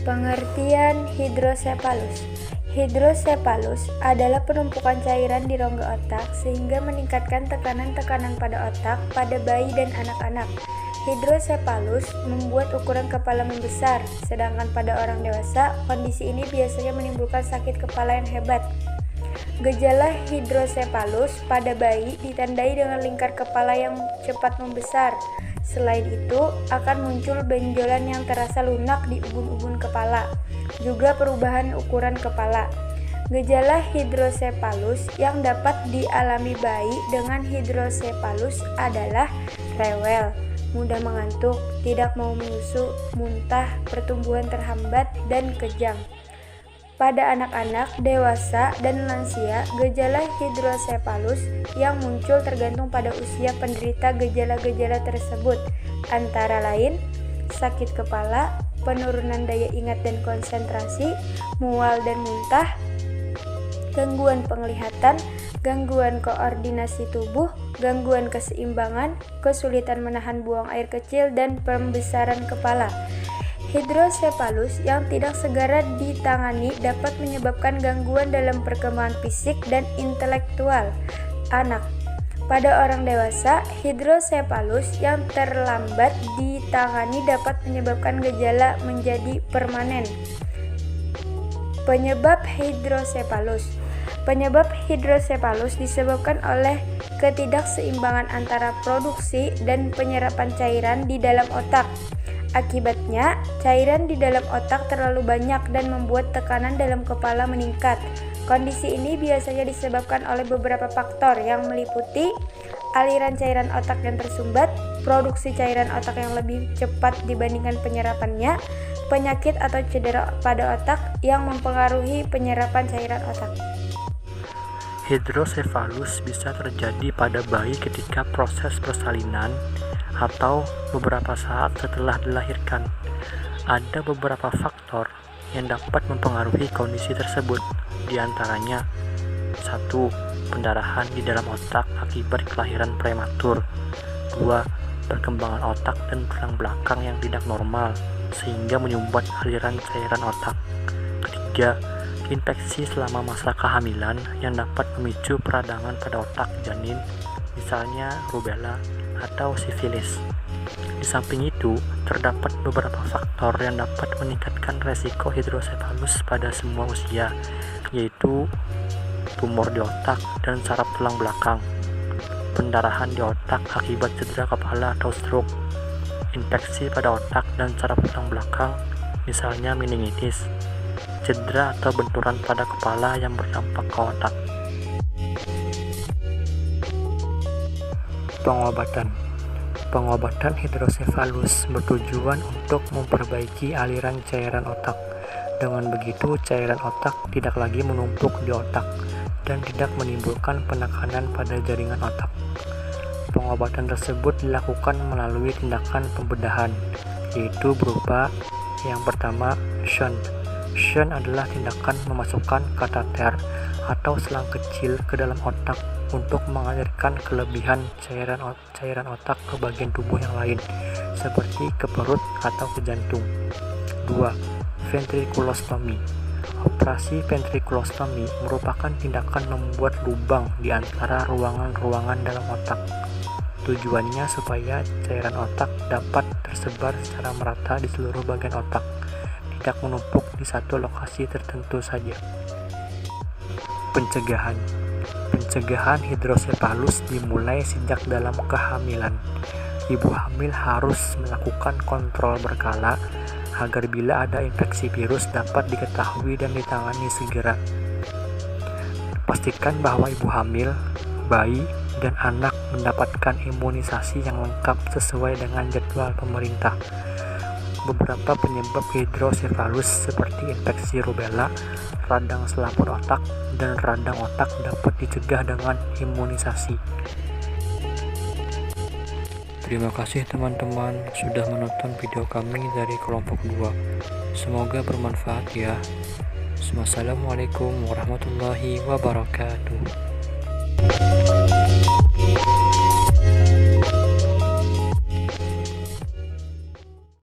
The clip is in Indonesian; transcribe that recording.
Pengertian hidrosepalus. Hidrosepalus adalah penumpukan cairan di rongga otak sehingga meningkatkan tekanan-tekanan pada otak pada bayi dan anak-anak. Hidrosepalus membuat ukuran kepala membesar, sedangkan pada orang dewasa, kondisi ini biasanya menimbulkan sakit kepala yang hebat. Gejala hidrosepalus pada bayi ditandai dengan lingkar kepala yang cepat membesar. Selain itu, akan muncul benjolan yang terasa lunak di ubun-ubun kepala, juga perubahan ukuran kepala. Gejala hidrosepalus yang dapat dialami bayi dengan hidrosepalus adalah rewel, mudah mengantuk, tidak mau menyusu, muntah, pertumbuhan terhambat, dan kejang. Pada anak-anak, dewasa, dan lansia, gejala hidrosepalus yang muncul tergantung pada usia penderita gejala-gejala tersebut, antara lain sakit kepala, penurunan daya ingat dan konsentrasi, mual dan muntah, gangguan penglihatan, gangguan koordinasi tubuh, gangguan keseimbangan, kesulitan menahan buang air kecil, dan pembesaran kepala. Hidrosepalus yang tidak segera ditangani dapat menyebabkan gangguan dalam perkembangan fisik dan intelektual anak. Pada orang dewasa, hidrosepalus yang terlambat ditangani dapat menyebabkan gejala menjadi permanen. Penyebab hidrosepalus. Penyebab hidrosepalus disebabkan oleh ketidakseimbangan antara produksi dan penyerapan cairan di dalam otak. Akibatnya, cairan di dalam otak terlalu banyak dan membuat tekanan dalam kepala meningkat. Kondisi ini biasanya disebabkan oleh beberapa faktor yang meliputi aliran cairan otak yang tersumbat, produksi cairan otak yang lebih cepat dibandingkan penyerapannya, penyakit atau cedera pada otak yang mempengaruhi penyerapan cairan otak. Hidrosepalus bisa terjadi pada bayi ketika proses persalinan atau beberapa saat setelah dilahirkan. Ada beberapa faktor yang dapat mempengaruhi kondisi tersebut, di antaranya 1. Pendarahan di dalam otak akibat kelahiran prematur. 2. Perkembangan otak dan tulang belakang yang tidak normal sehingga menyumbat aliran cairan otak. 3. Infeksi selama masa kehamilan yang dapat memicu peradangan pada otak janin, misalnya rubella atau sifilis. Di samping itu, terdapat beberapa faktor yang dapat meningkatkan resiko hidrosepalus pada semua usia, yaitu tumor di otak dan saraf tulang belakang, pendarahan di otak akibat cedera kepala atau stroke, infeksi pada otak dan saraf tulang belakang, misalnya meningitis, cedera atau benturan pada kepala yang berdampak ke otak. Pengobatan hidrosepalus bertujuan untuk memperbaiki aliran cairan otak. Dengan begitu, cairan otak tidak lagi menumpuk di otak dan tidak menimbulkan penekanan pada jaringan otak. Pengobatan tersebut dilakukan melalui tindakan pembedahan, yaitu berupa yang pertama, shunt. Shunt adalah tindakan memasukkan kateter atau selang kecil ke dalam otak untuk mengalirkan kelebihan cairan otak ke bagian tubuh yang lain, seperti ke perut atau ke jantung. 2. Ventriculostomy. Operasi ventriculostomy merupakan tindakan membuat lubang di antara ruangan-ruangan dalam otak. Tujuannya supaya cairan otak dapat tersebar secara merata di seluruh bagian otak, tidak menumpuk di satu lokasi tertentu saja. Pencegahan hidrosepalus dimulai sejak dalam kehamilan. Ibu hamil harus melakukan kontrol berkala agar bila ada infeksi virus dapat diketahui dan ditangani segera. Pastikan bahwa ibu hamil, bayi, dan anak mendapatkan imunisasi yang lengkap sesuai dengan jadwal pemerintah. beberapa penyebab hidrosefalus seperti infeksi rubella, radang selaput otak, dan radang otak dapat dicegah dengan imunisasi. Terima kasih teman-teman sudah menonton video kami dari kelompok 2. Semoga bermanfaat ya. Wassalamualaikum warahmatullahi wabarakatuh.